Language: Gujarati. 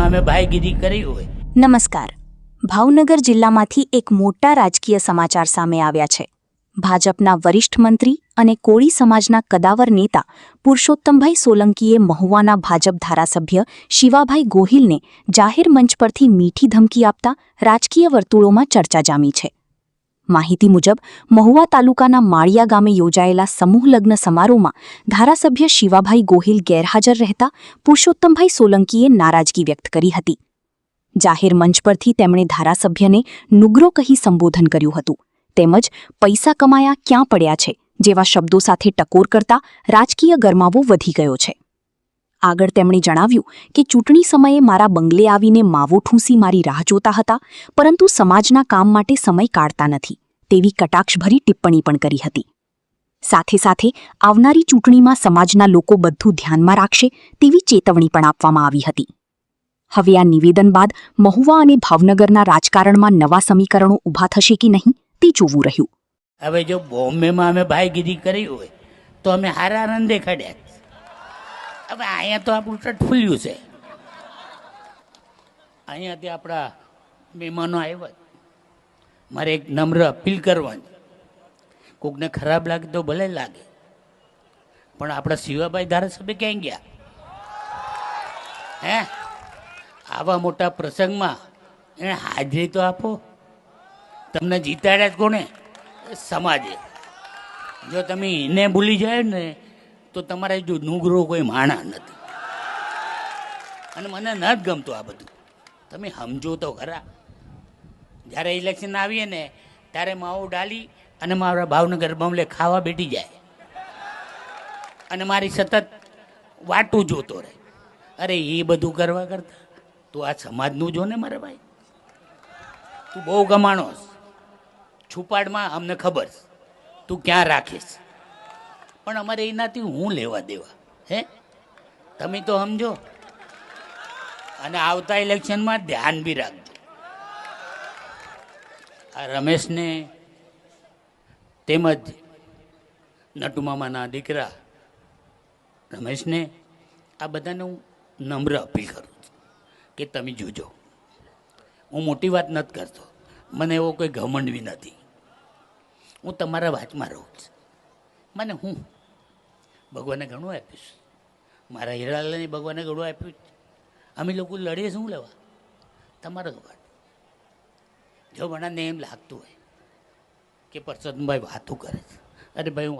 અમે ભાઈગીરી કરી હોય. નમસ્કાર. ભાવનગર જિલ્લામાંથી એક મોટા રાજકીય સમાચાર સામે આવ્યા છે. ભાજપના વરિષ્ઠ મંત્રી અને કોળી સમાજના કદાવર નેતા પુરુષોત્તમભાઈ સોલંકીએ મહુવાના ભાજપ ધારાસભ્ય શિવાભાઈ ગોહિલને જાહેર મંચ પરથી મીઠી ધમકી આપતા રાજકીય વર્તુળોમાં ચર્ચા જામી છે. માહિતી મુજબ મહુવા તાલુકાના માળિયા ગામે યોજાયેલા સમૂહ લગ્ન સમારોહમાં ધારાસભ્ય શિવાભાઈ ગોહિલ ગેરહાજર રહેતા પુરુષોત્તમભાઈ સોલંકીએ નારાજગી વ્યક્ત કરી હતી. જાહેર મંચ પરથી તેમણે ધારાસભ્યને નુગરો કહી સંબોધન કર્યું હતું તેમજ પૈસા કમાયા ક્યાં પડ્યા છે જેવા શબ્દો સાથે ટકોર કરતા રાજકીય ગરમાવો વધી ગયો છે. આગળ તેમણે જણાવ્યું કે ચૂંટણી સમયે મારા બંગલે આવીને માવો ઠૂંસી મારી રાહ જોતા હતા, પરંતુ સમાજના કામ માટે સમય કાઢતા નથી તેવી કટાક્ષભરી ટિપ્પણી પણ કરી હતી. સાથે સાથે આવનારી ચૂંટણીમાં સમાજના લોકો બધું ધ્યાનમાં રાખશે તેવી ચેતવણી પણ આપવામાં આવી હતી. હવે આ નિવેદન બાદ મહુવા અને ભાવનગરના રાજકારણમાં નવા સમીકરણો ઊભા થશે કે નહીં તે જોવું રહ્યું. હવે જો બોમ્બેમાં અમે ભાઈગીરી કરી હોય તો અમે હારા આનંદે ખડ્યા. હવે અહીંયા તો આપણું ટટ ફૂલ્યું છે. અહીંયાથી આપણા મહેમાનો આવ્યા. મારે એક નમ્ર અપીલ કરવાની, કોકને ખરાબ લાગે તો ભલે લાગે, પણ આપણા શિવાભાઈ ધારાસભ્ય ક્યાં ગયા? હે, આવા મોટા પ્રસંગમાં એને હાજરી તો આપો. તમને જીતાડ્યા જ કોને? સમાજે. જો તમે એને ભૂલી જાય ને તો તમારે જો નુગરો કોઈ માણા નથી. અને મને ન જ ગમતું આ બધું. તમે સમજો તો ખરા. જ્યારે ઇલેક્શન આવીએ ને ત્યારે માવો ડાલી અને મારા ભાવનગર બમલે ખાવા બેઠી જાય અને મારી સતત વાટું જોતો રહે. અરે એ બધું કરવા કરતા તું આ સમાજનું જો ને મારે ભાઈ. તું બહુ ગમાણો છુપાડમાં અમને ખબર છે તું ક્યાં રાખીશ, પણ અમારે એનાથી હું લેવા દેવા? હે, તમે તો સમજો. અને આવતા ઇલેક્શનમાં ધ્યાન બી રાખજો. આ રમેશને તેમજ નટુમામાના દીકરા રમેશને આ બધાને હું નમ્ર અપીલ કરું છું કે તમે જોજો. હું મોટી વાત નથી કરતો, મને એવો કોઈ ઘમંડ બી નથી. હું તમારા વાતમાં રહું છું. મને હું ભગવાને ઘણું આપ્યું છે. મારા હીરાલાલને ભગવાને ઘણું આપ્યું છે. અમે લોકો લડીએ શું લેવા? તમારો વાત. જો મને એમ લાગતું હોય કે પરસોત્તમભાઈ વાતું કરે છે, અરે ભાઈ હું